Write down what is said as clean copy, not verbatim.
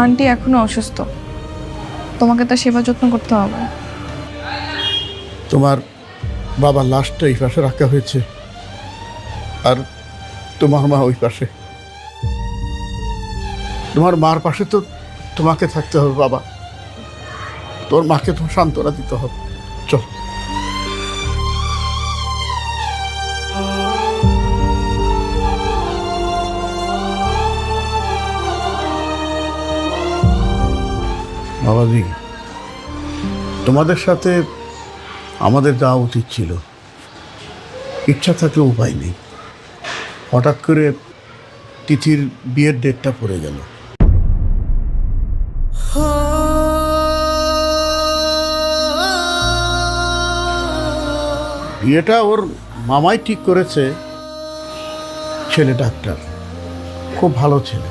Aunty এখনো অসুস্থ, তোমাকে তার সেবা যত্ন করতে হবে। তোমার বাবার লাশটা এই পাশে রাখা হয়েছে, আর তোমার মা ওই পাশে। তোমার মার পাশে তো তোমাকে থাকতে হবে বাবা, তোর মাকে তো সান্ত্বনা দিতে হবে। চল। বাবাজি, তোমাদের সাথে আমাদের যাওয়া উচিত ছিল, ইচ্ছা থাকলে উপায় নেই। হঠাৎ করে তিথির বিয়ের ডেটটা পড়ে গেল। বিয়েটা ওর মামাই ঠিক করেছে। ছেলে ডাক্তার, খুব ভালো ছেলে।